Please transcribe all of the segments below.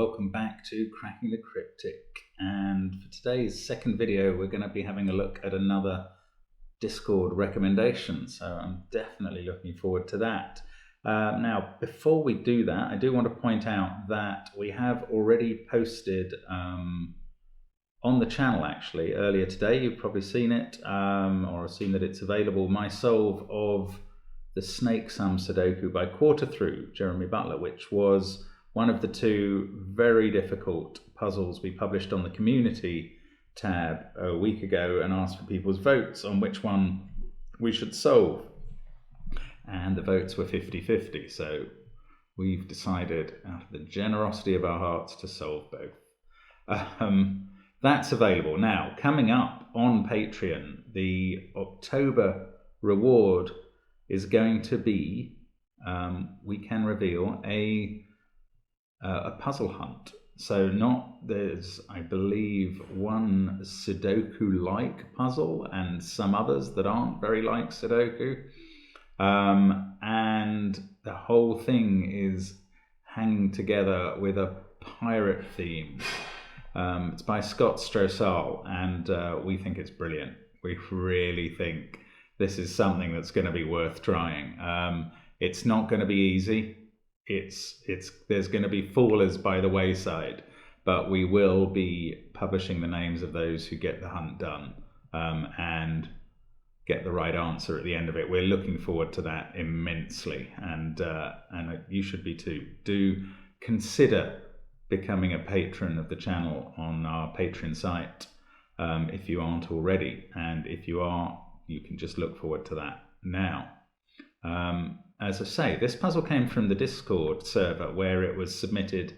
welcome back to Cracking the Cryptic. And for today's second video, we're going to be having a look at another Discord recommendation. So I'm definitely looking forward to that. Now, before we do that, I do want to point out that we have already posted on the channel, actually, earlier today. You've probably seen it or seen that it's available. My solve of the Snake Sum Sudoku by Quarter Through, Jeremy Butler, which was one of the two very difficult puzzles we published on the community tab a week ago and asked for people's votes on which one we should solve. And the votes were 50-50, so we've decided, out of the generosity of our hearts, to solve both. That's available. Now, coming up on Patreon, the October reward is going to be, we can reveal, a puzzle hunt. So there's, I believe, one Sudoku-like puzzle and some others that aren't very like Sudoku. And the whole thing is hanging together with a pirate theme. It's by Scott Strossal, and we think it's brilliant. We really think this is something that's going to be worth trying. It's not going to be easy. There's going to be fallers by the wayside, but we will be publishing the names of those who get the hunt done and get the right answer at the end of it. We're looking forward to that immensely, and you should be too. Do consider becoming a patron of the channel on our Patreon site if you aren't already, and if you are, you can just look forward to that now. As I say, this puzzle came from the Discord server where it was submitted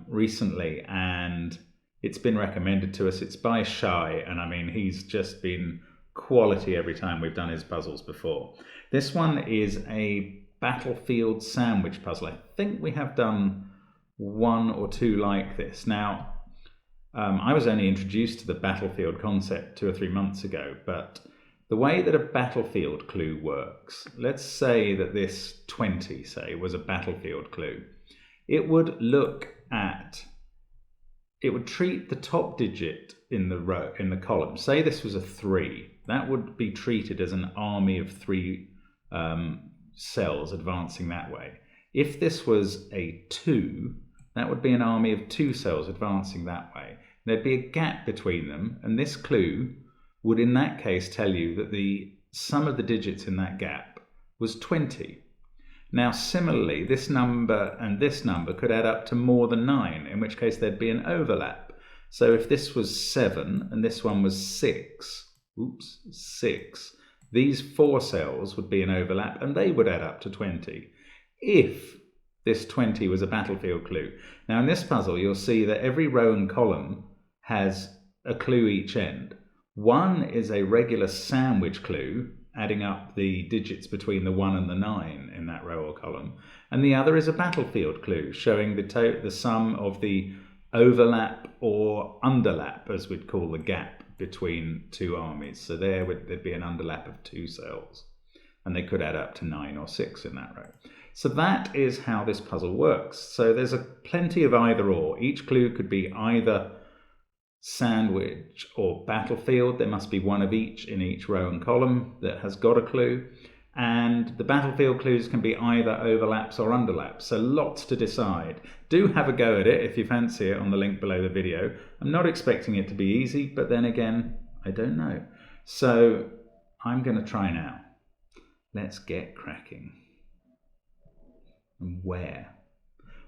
recently, and it's been recommended to us. It's by Shy, and I mean, he's just been quality every time we've done his puzzles before. This one is a battlefield sandwich puzzle. I think we have done one or two like this. Now, I was only introduced to the battlefield concept 2 or 3 months ago, but the way that a battlefield clue works, let's say that this 20, say, was a battlefield clue. It would treat the top digit in the row, in the column. Say this was a 3. That would be treated as an army of 3 cells advancing that way. If this was a 2, that would be an army of 2 cells advancing that way. There'd be a gap between them, and this clue would in that case tell you that the sum of the digits in that gap was 20. Now similarly, this number and this number could add up to more than 9, in which case there'd be an overlap. So if this was 7 and this one was 6, these 4 cells would be an overlap and they would add up to 20 if this 20 was a battlefield clue. Now in this puzzle you'll see that every row and column has a clue each end. One is a regular sandwich clue, adding up the digits between the 1 and the 9 in that row or column. And the other is a battlefield clue, showing the sum of the overlap or underlap, as we'd call the gap between 2 armies. So there'd be an underlap of 2 cells, and they could add up to 9 or 6 in that row. So that is how this puzzle works. So there's plenty of either or. Each clue could be either sandwich or battlefield. There must be one of each in each row and column that has got a clue, and the battlefield clues can be either overlaps or underlaps, so lots to decide. Do have a go at it if you fancy it on the link below the video. I'm not expecting it to be easy, but then again, I don't know. So I'm going to try now. Let's get cracking. And where?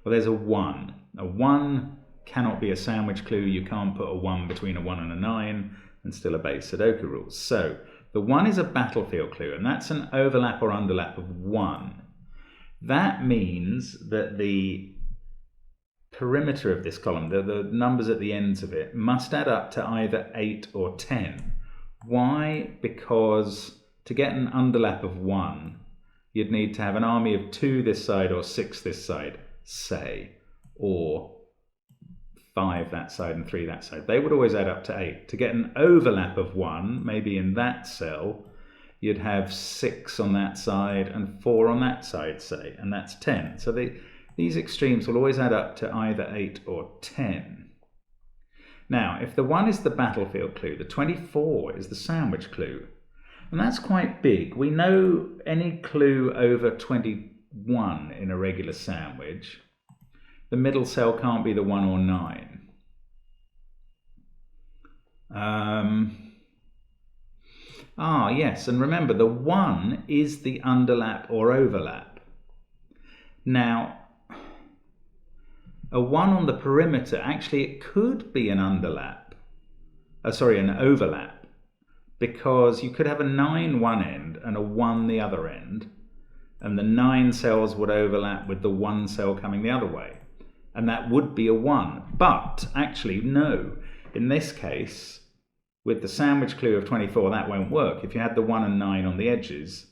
Well, there's a 1. A 1 cannot be a sandwich clue. You can't put a 1 between a 1 and a 9 and still obey Sudoku rules. So the 1 is a battlefield clue, and that's an overlap or underlap of 1. That means that the perimeter of this column, the numbers at the ends of it, must add up to either 8 or 10. Why? Because to get an underlap of 1, you'd need to have an army of 2 this side or 6 this side, say, or 5 that side and 3 that side. They would always add up to 8. To get an overlap of 1, maybe in that cell, you'd have 6 on that side and 4 on that side, say, and that's 10. So these extremes will always add up to either 8 or 10. Now, if the 1 is the battlefield clue, the 24 is the sandwich clue. And that's quite big. We know any clue over 21 in a regular sandwich, the middle cell can't be the 1 or 9. Yes, and remember the 1 is the underlap or overlap. Now, a 1 on the perimeter, actually it could be an underlap, an overlap, because you could have a 9 one end and a 1 the other end, and the 9 cells would overlap with the 1 cell coming the other way, and that would be a 1. But actually, no, in this case, with the sandwich clue of 24, that won't work. If you had the 1 and 9 on the edges,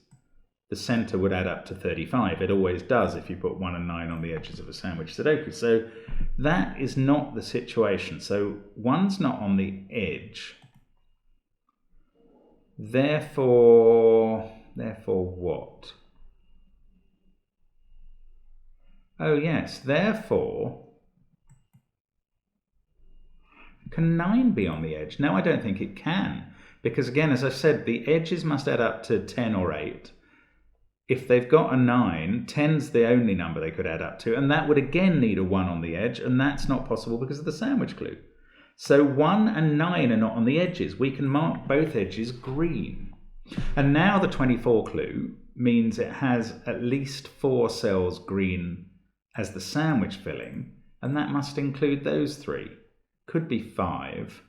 the center would add up to 35. It always does if you put 1 and 9 on the edges of a sandwich Sudoku. So that is not the situation. So 1's not on the edge. Therefore what? Oh yes, therefore, can 9 be on the edge? No, I don't think it can. Because again, as I said, the edges must add up to 10 or 8. If they've got a 9, 10's the only number they could add up to, and that would again need a 1 on the edge, and that's not possible because of the sandwich clue. So 1 and 9 are not on the edges. We can mark both edges green. And now the 24 clue means it has at least 4 cells green as the sandwich filling, and that must include those 3. Could be 5.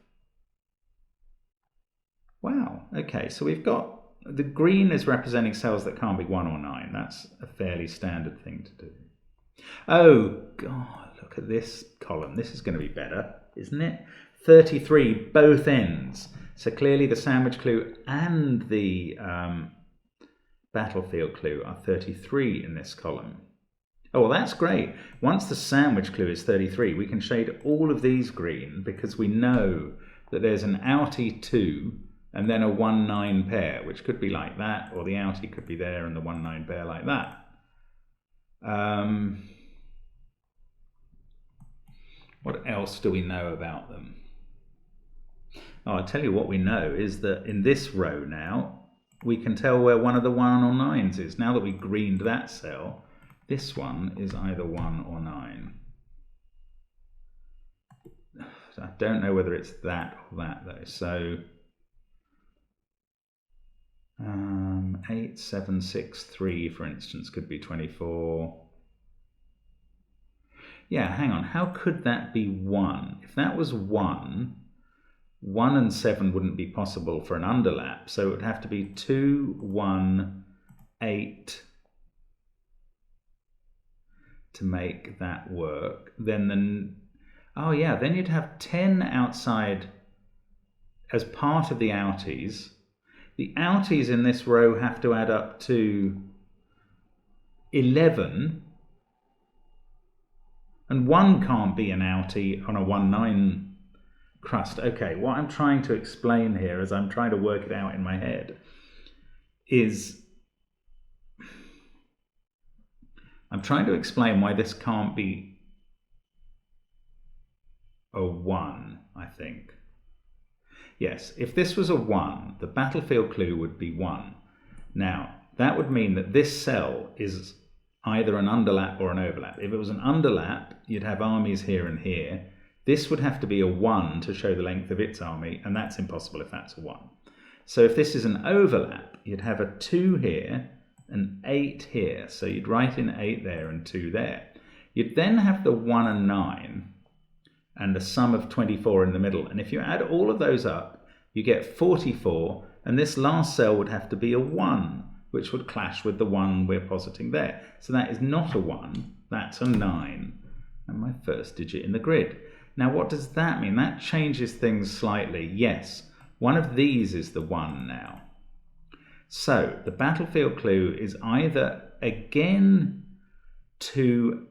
Wow, okay, so we've got the green is representing cells that can't be 1 or 9. That's a fairly standard thing to do. Oh, God, look at this column. This is going to be better, isn't it? 33, both ends. So clearly the sandwich clue and the battlefield clue are 33 in this column. Oh, well, that's great. Once the sandwich clue is 33, we can shade all of these green because we know that there's an outie 2 and then a 1-9 pair, which could be like that, or the outie could be there and the 1-9 pair like that. What else do we know about them? Oh, I'll tell you what we know is that in this row now, we can tell where one of the 1 or 9s is. Now that we greened that cell, this one is either 1 or 9. I don't know whether it's that or that though. So 8, 7, 6, 3, for instance, could be 24. Yeah, hang on. How could that be 1? If that was 1, 1 and 7 wouldn't be possible for an underlap. So it would have to be 2, 1, 8 to make that work. Then you'd have 10 outside as part of the outies. The outies in this row have to add up to 11, and 1 can't be an outie on a 1-9 crust. Okay, what I'm trying to explain here, as I'm trying to work it out in my head, is I'm trying to explain why this can't be a 1, I think. Yes, if this was a 1, the battlefield clue would be 1. Now, that would mean that this cell is either an underlap or an overlap. If it was an underlap, you'd have armies here and here. This would have to be a 1 to show the length of its army, and that's impossible if that's a 1. So if this is an overlap, you'd have a 2 here, an 8 here. So you'd write in 8 there and 2 there. You'd then have the 1 and 9, and the sum of 24 in the middle. And if you add all of those up, you get 44, and this last cell would have to be a 1, which would clash with the 1 we're positing there. So that is not a 1, that's a 9, and my first digit in the grid. Now what does that mean? That changes things slightly. Yes, one of these is the 1 now. So the battlefield clue is either again 2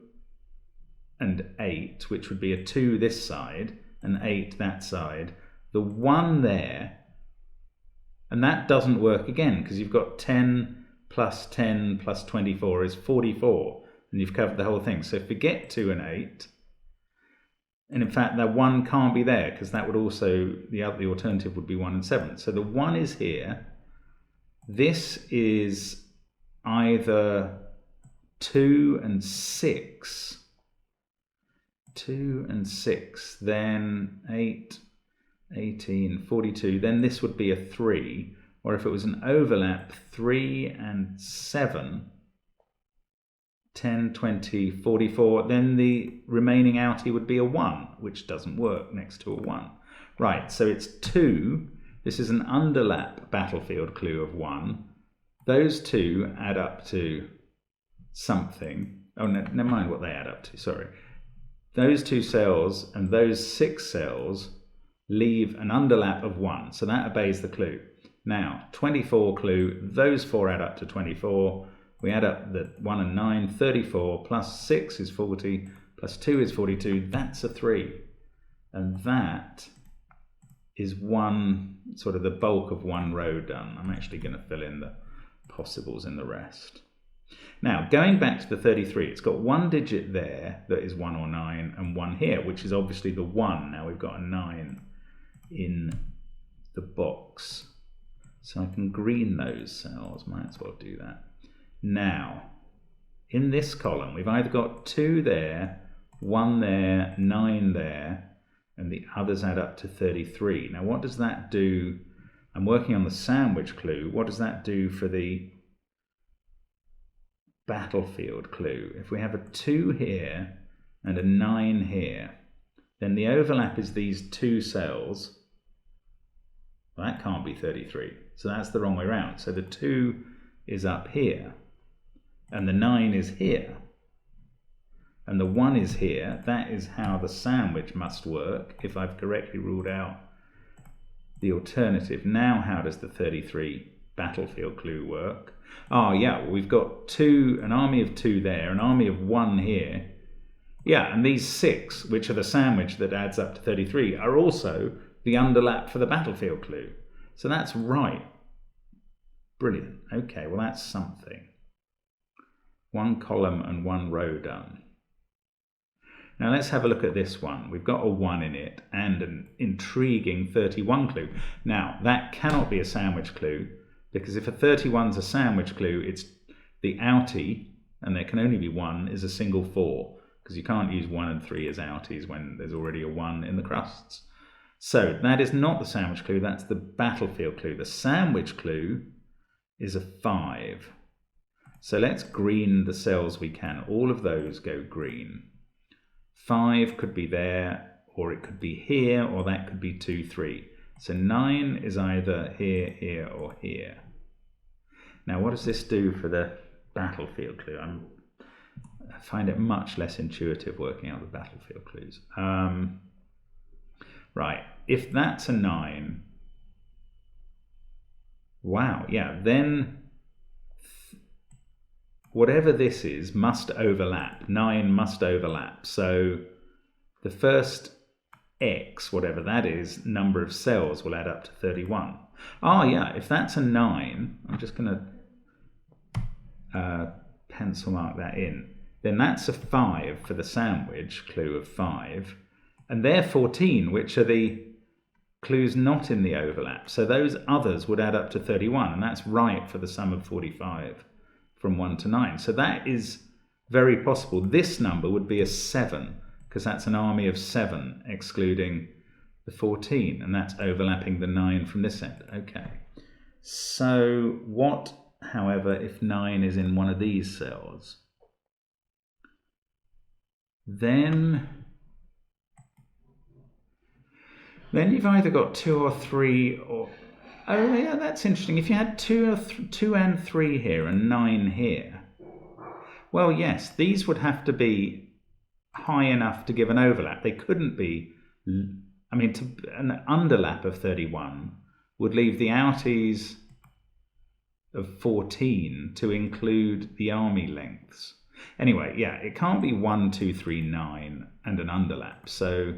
and 8, which would be a 2 this side, and 8 that side, the 1 there, and that doesn't work again because you've got 10 plus 10 plus 24 is 44. and you've covered the whole thing. So forget 2 and 8. And in fact, that 1 can't be there because that would also, the alternative would be 1 and 7. So the 1 is here. This is either 2 and 6. 2 and 6. Then 8, 18, 42. Then this would be a 3. Or if it was an overlap, 3 and 7. 10, 20, 44, then the remaining outie would be a 1, which doesn't work next to a 1. Right, so it's 2. This is an underlap battlefield clue of 1. Those 2 add up to something. Oh, no, never mind what they add up to, sorry. Those 2 cells and those 6 cells leave an underlap of 1, so that obeys the clue. Now, 24 clue, those 4 add up to 24. We add up the 1 and 9, 34, plus 6 is 40, plus 2 is 42. That's a 3. And that is one, sort of the bulk of one row done. I'm actually going to fill in the possibles in the rest. Now, going back to the 33, it's got 1 digit there that is 1 or 9, and 1 here, which is obviously the 1. Now we've got a 9 in the box. So I can green those cells, might as well do that. Now, in this column, we've either got 2 there, 1 there, 9 there, and the others add up to 33. Now, what does that do? I'm working on the sandwich clue. What does that do for the battlefield clue? If we have a 2 here and a 9 here, then the overlap is these 2 cells. Well, that can't be 33. So that's the wrong way around. So the 2 is up here, and the 9 is here, and the 1 is here. That is how the sandwich must work, if I've correctly ruled out the alternative. Now, how does the 33 battlefield clue work? Oh, yeah, well, we've got 2, an army of 2 there, an army of 1 here. Yeah, and these 6, which are the sandwich that adds up to 33, are also the underlap for the battlefield clue. So that's right. Brilliant. Okay, well, that's something. 1 column and 1 row done. Now let's have a look at this one. We've got a 1 in it and an intriguing 31 clue. Now that cannot be a sandwich clue, because if a 31's a sandwich clue, it's the outie, and there can only be 1, is a single 4, because you can't use 1 and 3 as outies when there's already a 1 in the crusts. So that is not the sandwich clue, that's the battlefield clue. The sandwich clue is a 5. So let's green the cells we can. All of those go green. 5 could be there, or it could be here, or that could be 2, 3. So 9 is either here, here, or here. Now what does this do for the battlefield clue? I find it much less intuitive working out the battlefield clues. Right, if that's a 9, wow, yeah, then whatever this is must overlap. 9 must overlap. So the first X, whatever that is, number of cells will add up to 31. Oh yeah, if that's a 9, I'm just going to pencil mark that in. Then that's a 5 for the sandwich clue of 5. And they're 14, which are the clues not in the overlap. So those others would add up to 31, and that's right for the sum of 45 from 1 to 9. So that is very possible. This number would be a 7, because that's an army of 7, excluding the 14, and that's overlapping the 9 from this end. Okay. So what, however, if 9 is in one of these cells? Then you've either got 2 or 3, or... Oh, yeah, that's interesting. If you had 2 and 3 here and 9 here, well, yes, these would have to be high enough to give an overlap. They couldn't be... I mean, an underlap of 31 would leave the outies of 14 to include the army lengths. Anyway, yeah, it can't be 1, 2, 3, 9 and an underlap. So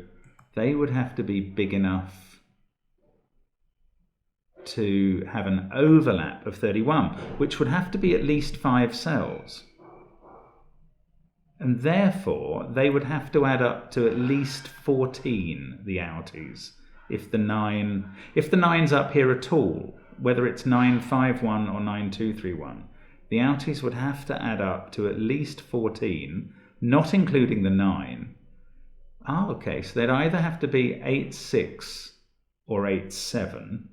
they would have to be big enough to have an overlap of 31, which would have to be at least 5 cells. And therefore, they would have to add up to at least 14, the outies, if the 9's up here at all, whether it's 951 or 9231. The outies would have to add up to at least 14, not including the 9. Ah, okay, so they'd either have to be 86 or 87.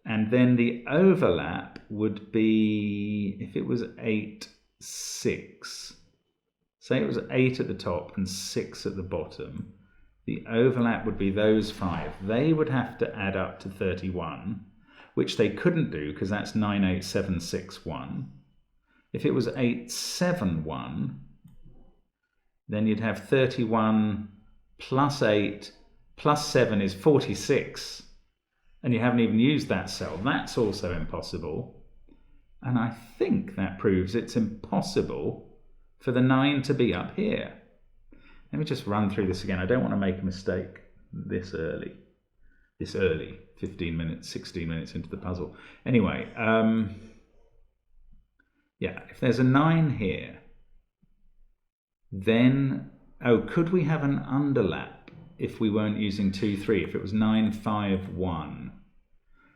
And then the overlap would be, if it was 8, 6, say it was 8 at the top and 6 at the bottom, the overlap would be those 5. They would have to add up to 31, which they couldn't do because that's 98761. If it was 871, then you'd have 31 plus 8 plus 7 is 46. And you haven't even used that cell. That's also impossible. And I think that proves it's impossible for the 9 to be up here. Let me just run through this again. I don't want to make a mistake this early. 15 minutes, 16 minutes into the puzzle. Anyway, yeah, if there's a 9 here, then, could we have an underlap if we weren't using 2, 3? If it was 951,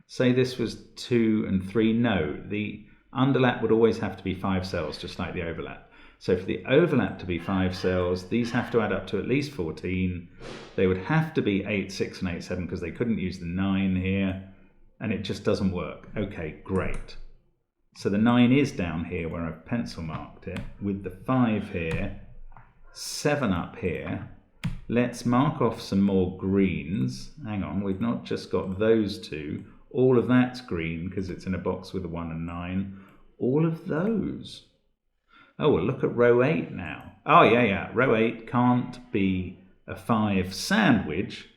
say this was 2 and 3, no, the underlap would always have to be 5 cells, just like the overlap. So for the overlap to be 5 cells, these have to add up to at least 14. They would have to be 8, 6 and 8, 7 because they couldn't use the 9 here, and it just doesn't work. Okay, great. So the 9 is down here where I've pencil marked it, with the 5 here, 7 up here. Let's mark off some more greens. Hang on, we've not just got those 2. All of that's green because it's in a box with a 1 and 9. All of those. Oh, well, look at row 8 now. Oh, yeah. Row 8 can't be a 5 sandwich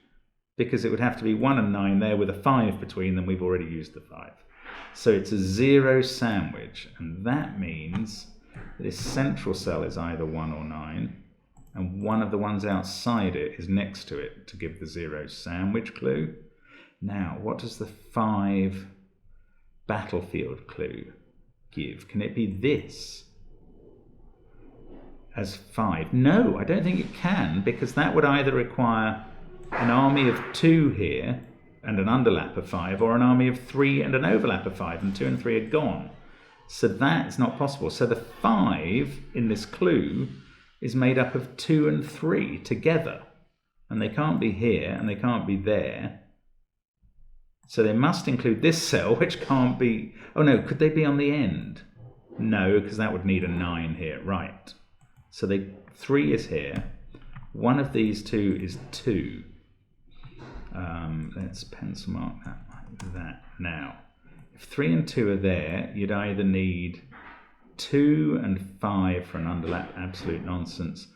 because it would have to be 1 and 9 there with a 5 between them. We've already used the 5. So it's a 0 sandwich. And that means this central cell is either 1 or 9. And one of the ones outside it is next to it to give the 0 sandwich clue. Now, what does the 5 battlefield clue give? Can it be this as 5? No, I don't think it can, because that would either require an army of 2 here and an underlap of 5, or an army of 3 and an overlap of 5, and 2 and 3 are gone. So that's not possible. So the 5 in this clue is made up of 2 and 3 together, and they can't be here and they can't be there. So they must include this cell, which can't be... Oh no, could they be on the end? No, because that would need a 9 here, right. So 3 is here. One of these 2 is 2. Let's pencil mark that like that. Now, if 3 and 2 are there, you'd either need 2 and 5 for an underlap, absolute nonsense.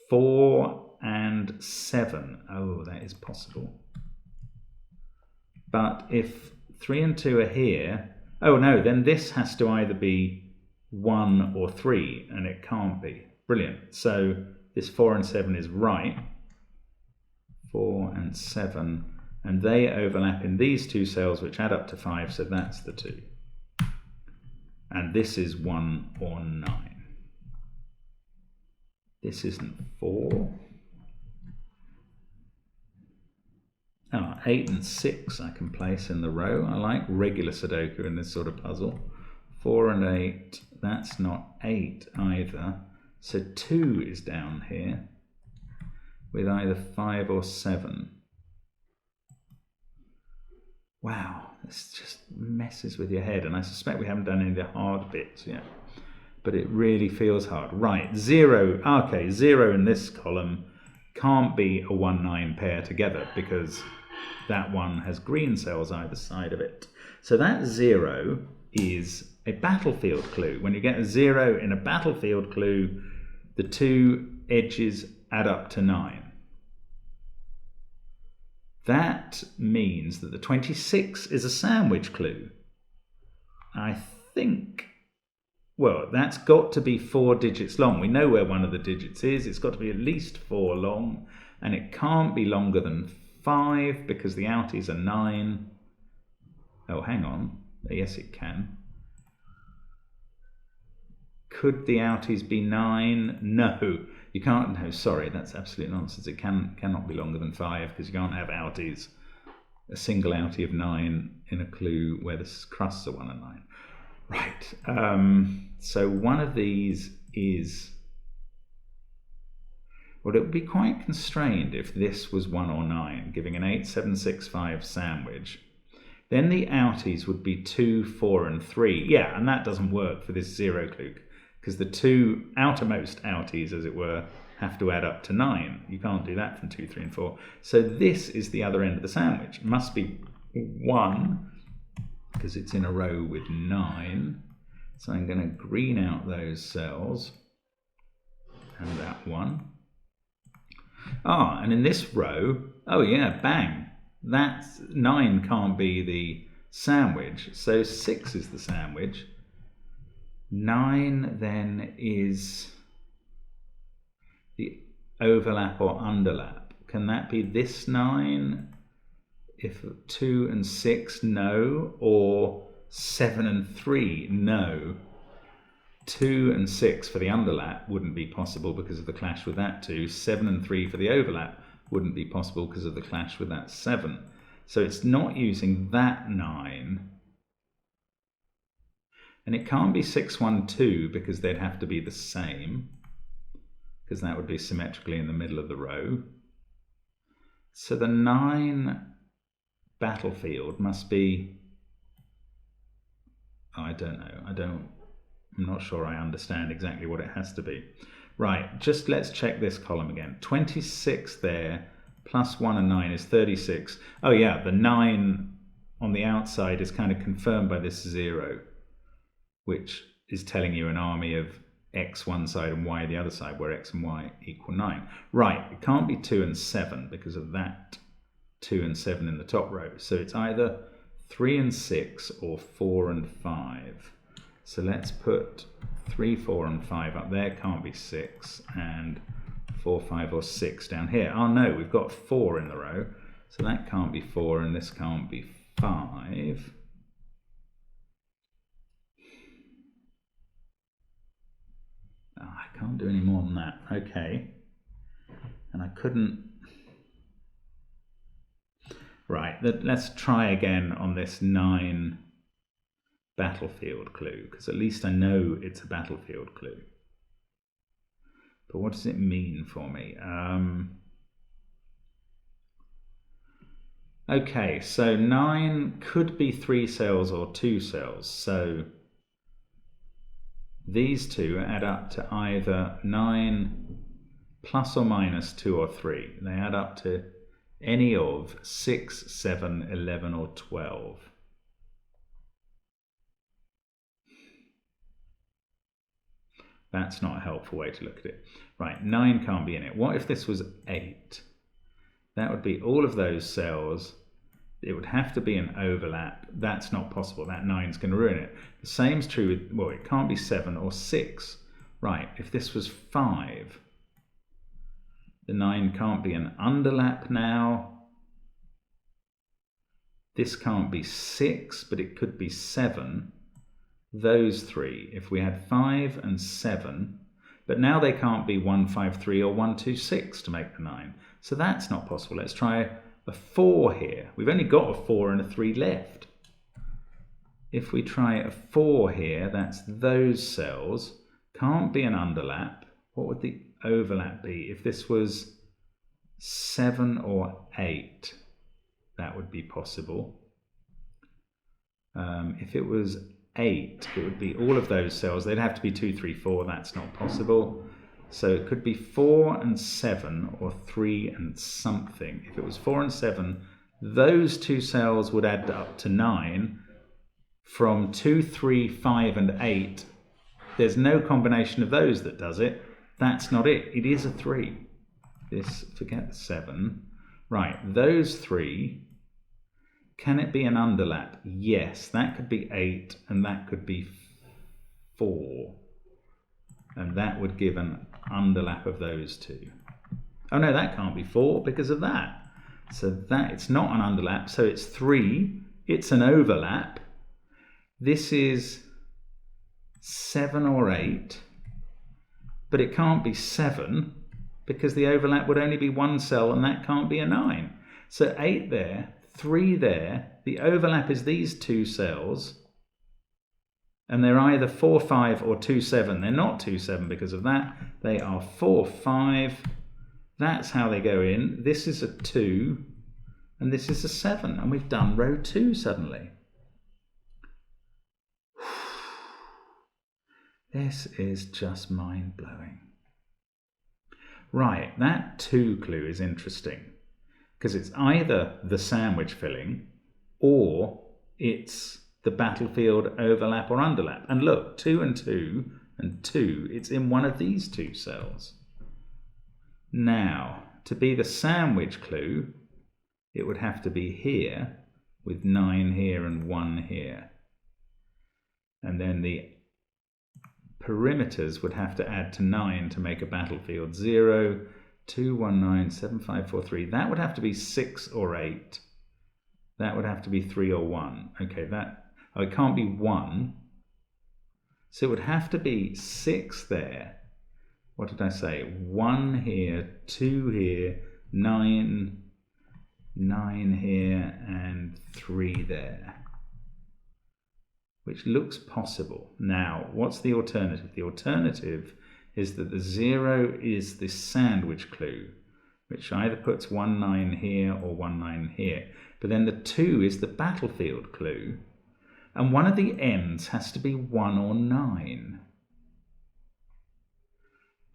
4 and 7, oh, that is possible. But if 3 and 2 are here, oh no, then this has to either be 1 or 3, and it can't be. Brilliant. So this 4 and 7 is right. 4 and 7, and they overlap in these 2 cells, which add up to 5, so that's the 2. And this is 1 or 9. This isn't 4. 8 and 6 I can place in the row. I like regular Sudoku in this sort of puzzle. 4 and 8, that's not 8 either. So 2 is down here with either 5 or 7. Wow, this just messes with your head, and I suspect we haven't done any of the hard bits yet, but it really feels hard. Right, 0, okay, 0 in this column can't be a 1-9 pair together because that one has green cells either side of it. So that 0 is a battlefield clue. When you get a 0 in a battlefield clue, the 2 edges add up to 9. That means that the 26 is a sandwich clue. I think, well, that's got to be 4 digits long. We know where one of the digits is. It's got to be at least 4 long, and it can't be longer than 5 because the outies are 9. Oh, hang on. Yes, it can. Could the outies be 9? No, you can't. No, sorry, that's absolute nonsense. It cannot be longer than 5 because you can't have outies, a single outie of 9 in a clue where the crusts are 1 and 9. Right, so one of these is, well, it would be quite constrained if this was 1 or 9, giving an 8, 7, 6, 5 sandwich. Then the outies would be 2, 4, and 3. Yeah, and that doesn't work for this 0 clue, because the two outermost outies, as it were, have to add up to 9. You can't do that from 2, 3, and 4. So this is the other end of the sandwich. It must be 1, because it's in a row with 9. So I'm going to green out those cells, and that one. Ah, and in this row, oh yeah, bang, that 9 can't be the sandwich, so 6 is the sandwich. 9 then is the overlap or underlap. Can that be this 9? If 2 and 6, no, or 7 and 3, no. 2 and 6 for the underlap wouldn't be possible because of the clash with that 2. 7 and 3 for the overlap wouldn't be possible because of the clash with that 7. So it's not using that 9. And it can't be 6, 1, 2 because they'd have to be the same, because that would be symmetrically in the middle of the row. So the 9 battlefield must be, I don't know, I'm not sure I understand exactly what it has to be. Right, just let's check this column again. 26 there, plus 1 and 9 is 36. Oh yeah, the 9 on the outside is kind of confirmed by this 0, which is telling you an army of X one side and Y the other side, where X and Y equal 9. Right, it can't be 2 and 7 because of that 2 and 7 in the top row. So it's either 3 and 6 or 4 and 5. So let's put 3, 4, and 5 up there. Can't be 6. And 4, 5, or 6 down here. Oh no, we've got 4 in the row. So that can't be 4 and this can't be 5. Oh, I can't do any more than that. Okay. And I couldn't... Right, let's try again on this 9 battlefield clue, because at least I know it's a battlefield clue. But what does it mean for me? Okay, so 9 could be 3 cells or 2 cells. So these two add up to either 9 plus or minus 2 or 3. They add up to any of 6, 7, 11, or 12. That's not a helpful way to look at it. Right, 9 can't be in it. What if this was 8? That would be all of those cells. It would have to be an overlap. That's not possible. That 9's going to ruin it. The same's true with, well, it can't be 7 or 6. Right, if this was 5, the 9 can't be an underlap now. This can't be 6, but it could be 7. Those 3, if we had 5 and 7, but now they can't be 1, 5, 3 or 1, 2, 6 to make the 9. So that's not possible. Let's try a 4 here. We've only got a 4 and a 3 left. If we try a 4 here, that's those cells. Can't be an underlap. What would the overlap be? If this was 7 or 8, that would be possible. If it was 8, it would be all of those cells. They'd have to be 2, 3, 4. That's not possible. So it could be 4 and 7 or 3 and something. If it was 4 and 7, those 2 cells would add up to 9. From 2, 3, 5, and 8, there's no combination of those that does it. That's not it. It is a 3. This, forget the 7. Right, those 3. Can it be an underlap? Yes, that could be 8 and that could be 4. And that would give an underlap of those 2. Oh no, that can't be 4 because of that. So that, it's not an underlap, so it's 3. It's an overlap. This is 7 or 8. but it can't be 7 because the overlap would only be one cell and that can't be a 9. So 8 there, 3 there, the overlap is these two cells, and they're either 4, 5 or 2, 7. They're not 2, 7 because of that. They are 4, 5. That's how they go in. This is a 2 and this is a 7, and we've done row 2 suddenly. This is just mind-blowing. Right, that 2 clue is interesting because it's either the sandwich filling or it's the battlefield overlap or underlap. And look, 2 and 2 and 2, it's in one of these two cells. Now, to be the sandwich clue, it would have to be here with 9 here and 1 here. And then the perimeters would have to add to 9 to make a battlefield. 0, 2, 1, 9, 7, 5, 4, 3. That would have to be 6 or 8. That would have to be 3 or 1. Okay, it can't be 1. So it would have to be 6 there. What did I say? 1 here, 2 here, 9 here, and 3 there. Which looks possible. Now, what's the alternative? The alternative is that the 0 is this sandwich clue, which either puts 1, 9 here or 1, 9 here. But then the 2 is the battlefield clue, and one of the ends has to be 1 or 9.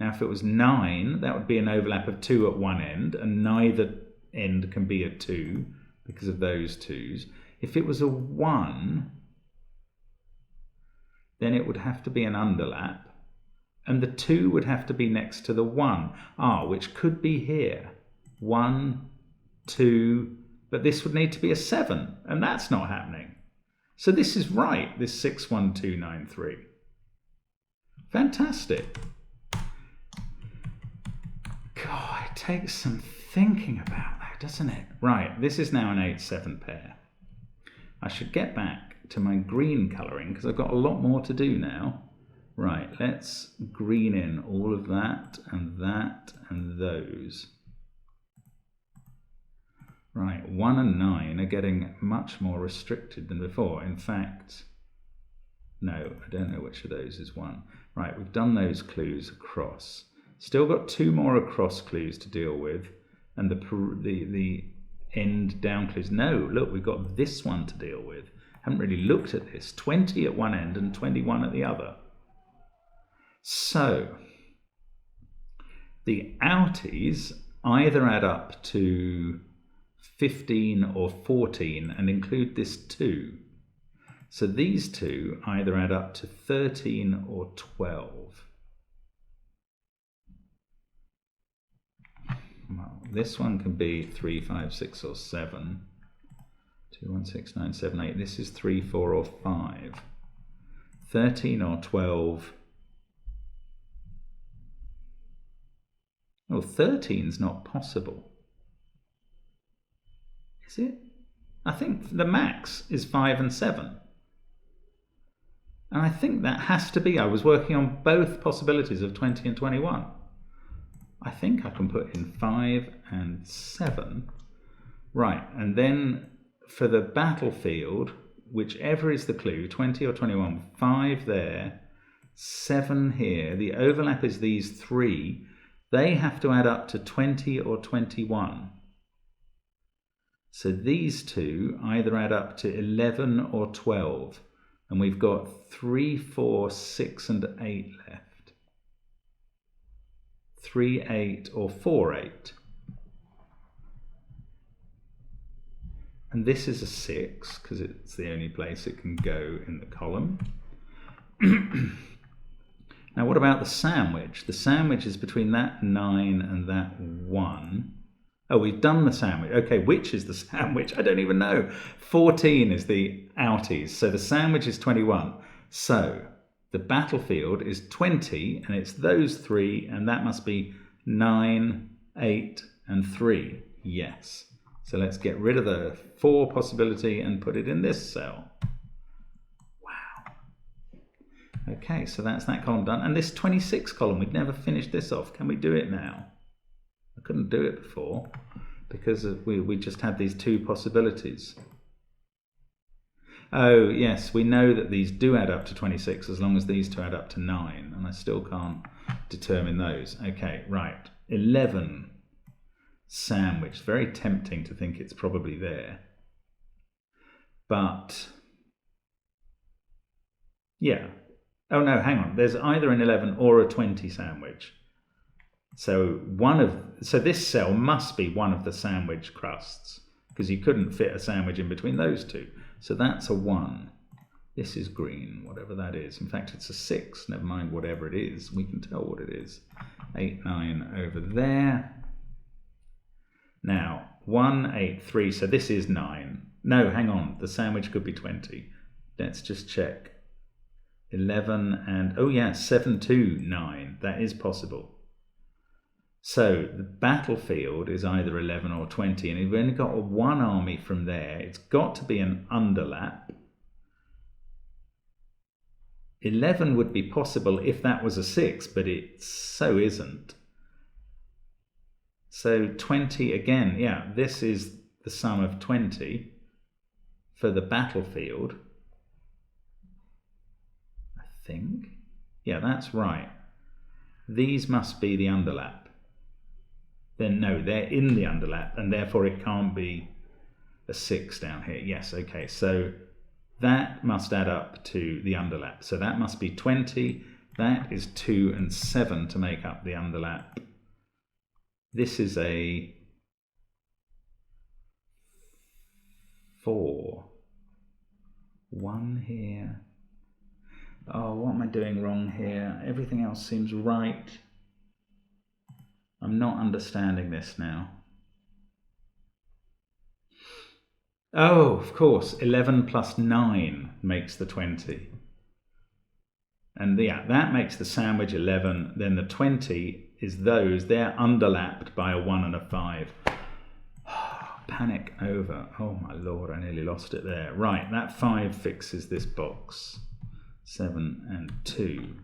Now, if it was 9, that would be an overlap of 2 at one end, and neither end can be a 2 because of those 2s. If it was a 1, then it would have to be an underlap, and the 2 would have to be next to the 1, which could be here. 1, 2, but this would need to be a 7, and that's not happening. So this is right, this 6, 1, 2, 9, 3. Fantastic. God, it takes some thinking about that, doesn't it? Right, this is now an 8, 7 pair. I should get back to my green colouring because I've got a lot more to do now. Right, let's green in all of that and those. Right, 1 and 9 are getting much more restricted than before. In fact, no, I don't know which of those is 1. Right, we've done those clues across. Still got 2 more across clues to deal with, and the end down clues. No, look, we've got this one to deal with. Haven't really looked at this. 20 at one end and 21 at the other. So the outies either add up to 15 or 14 and include this 2. So these two either add up to 13 or 12. Well, this one can be 3, 5, 6 or 7. 2, 1, 6, 9, 7, 8. This is 3, 4 or 5. 13 or 12. Oh, 13's not possible. Is it? I think the max is 5 and 7. And I think that has to be, I was working on both possibilities of 20 and 21. I think I can put in 5 and 7. Right, and then for the battlefield, whichever is the clue, 20 or 21, 5 there, 7 here. The overlap is these 3. They have to add up to 20 or 21. So these two either add up to 11 or 12. And we've got 3, 4, 6 and 8 left. 3, 8 or 4, 8. And this is a 6 because it's the only place it can go in the column. Now what about the sandwich? The sandwich is between that 9 and that 1. Oh, we've done the sandwich. Okay, which is the sandwich? I don't even know. 14 is the outies. So the sandwich is 21. So the battlefield is 20, and it's those 3, and that must be 9, 8, and 3. Yes. So let's get rid of the 4 possibility and put it in this cell. Wow. Okay, so that's that column done. And this 26 column, we'd never finished this off. Can we do it now? I couldn't do it before because we just had these two possibilities. Oh, yes, we know that these do add up to 26 as long as these two add up to 9, and I still can't determine those. Okay, right. 11 sandwich. Very tempting to think it's probably there. But, yeah. Oh, no, hang on. There's either an 11 or a 20 sandwich. So this cell must be one of the sandwich crusts because you couldn't fit a sandwich in between those two. So that's a 1. This is green, whatever that is. In fact, it's a 6. Never mind whatever it is. We can tell what it is. 8, 9 over there. Now, 1, 8, 3. So this is 9. No, hang on. The sandwich could be 20. Let's just check. 11 and, oh yeah, 7, 2, 9. That is possible. So the battlefield is either 11 or 20, and we've only got one army from there. It's got to be an underlap. 11 would be possible if that was a 6, but it so isn't. So 20 again, yeah, this is the sum of 20 for the battlefield. I think. Yeah, that's right. These must be the underlap. Then no, they're in the underlap, and therefore it can't be a 6 down here. Yes, okay, so that must add up to the underlap. So that must be 20. That is 2 and 7 to make up the underlap. This is a 4. 1 here. Oh, what am I doing wrong here? Everything else seems right. I'm not understanding this now. Oh, of course, 11 plus 9 makes the 20. And yeah, that makes the sandwich 11. Then the 20 is those. They're underlapped by a 1 and a 5. Panic over. Oh my lord, I nearly lost it there. Right, that 5 fixes this box. 7 and 2.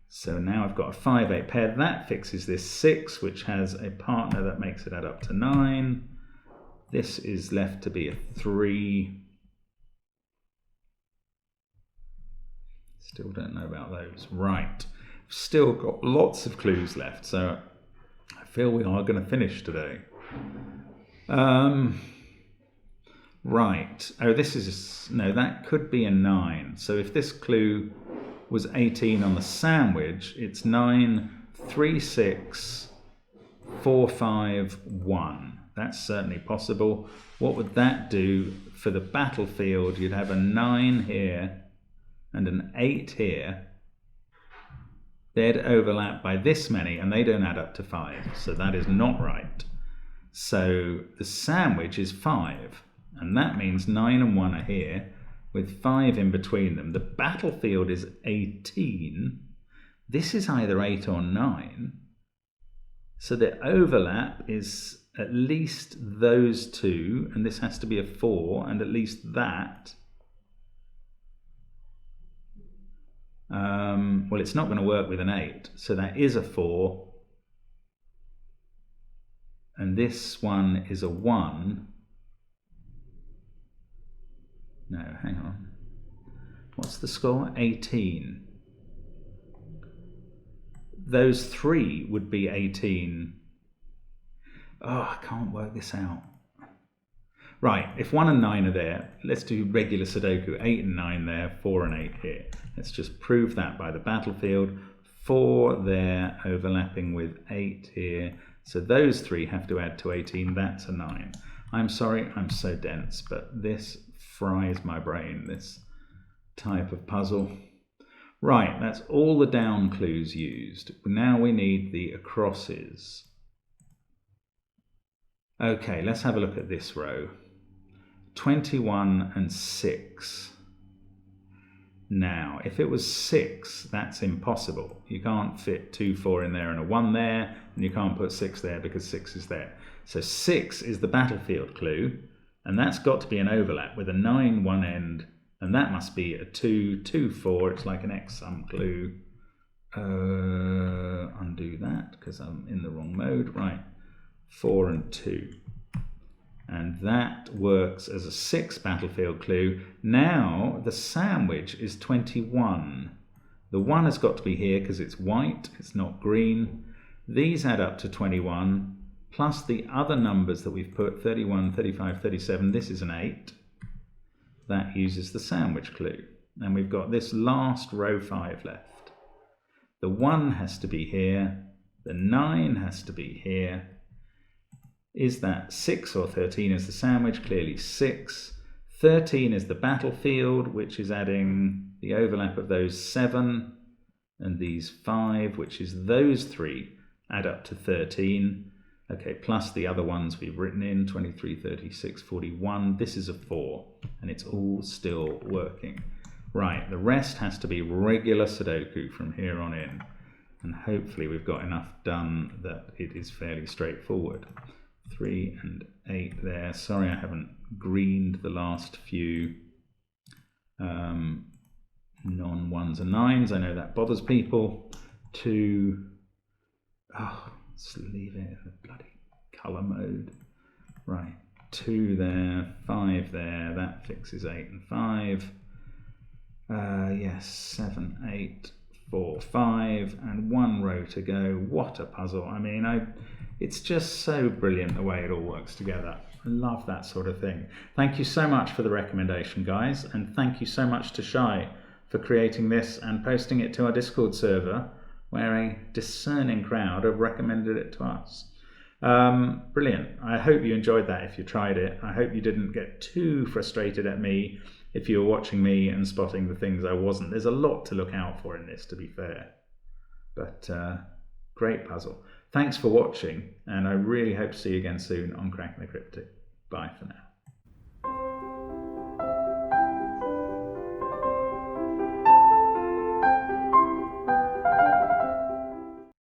So now I've got a 5, 8 pair. That fixes this 6, which has a partner that makes it add up to 9. This is left to be a 3. Still don't know about those. Right. Still got lots of clues left, so I feel we are going to finish today. Right. Oh, this is... No, that could be a 9. So if this clue was 18 on the sandwich, it's 9, 3, 6, 4, 5, 1. That's certainly possible. What would that do for the battlefield? You'd have a 9 here and an 8 here. They'd overlap by this many, and they don't add up to 5. So that is not right. So the sandwich is 5, and that means 9 and 1 are here, with 5 in between them. The battlefield is 18. This is either 8 or 9. So the overlap is at least those two, and this has to be a 4, and at least that. Well, it's not going to work with an 8, so that is a 4. And this one is a 1. No, hang on. What's the score? 18. Those 3 would be 18. Oh, I can't work this out. Right, if 1 and 9 are there, let's do regular Sudoku. 8 and 9 there, 4 and 8 here. Let's just prove that by the battlefield. 4 there, overlapping with 8 here. So those 3 have to add to 18. That's a 9. I'm sorry, I'm so dense, but this fries my brain, this type of puzzle. Right, that's all the down clues used. Now we need the acrosses. Okay, let's have a look at this row. 21 and 6. Now, if it was 6, that's impossible. You can't fit 2, 4 in there and a 1 there, and you can't put 6 there because 6 is there. So 6 is the battlefield clue, and that's got to be an overlap with a 9 one end And that must be a 2, 2, 4. It's like an X sum clue. Undo that because I'm in the wrong mode. Right, 4 and 2. And that works as a 6 battlefield clue. Now the sandwich is 21. The 1 has got to be here because it's white, it's not green. These add up to 21, plus the other numbers that we've put, 31, 35, 37. This is an 8. That uses the sandwich clue. And we've got this last row 5 left. The 1 has to be here. The 9 has to be here. Is that 6 or 13 is the sandwich? Clearly 6. 13 is the battlefield, which is adding the overlap of those 7 and these 5, which is those 3 add up to 13. Okay, plus the other ones we've written in, 23, 36, 41. This is a 4, and it's all still working. Right, the rest has to be regular Sudoku from here on in, and hopefully we've got enough done that it is fairly straightforward. 3 and 8 there. Sorry I haven't greened the last few non-1s and 9s. I know that bothers people. 2, let's leave it in the bloody colour mode. Right, 2 there, 5 there, that fixes 8 and 5. Yes, 7, 8, 4, 5, and 1 row to go. What a puzzle. I mean, it's just so brilliant the way it all works together. I love that sort of thing. Thank you so much for the recommendation, guys, and thank you so much to Shai for creating this and posting it to our Discord server, where a discerning crowd have recommended it to us. Brilliant. I hope you enjoyed that if you tried it. I hope you didn't get too frustrated at me if you were watching me and spotting the things I wasn't. There's a lot to look out for in this, to be fair. But great puzzle. Thanks for watching, and I really hope to see you again soon on Cracking the Cryptic. Bye for now.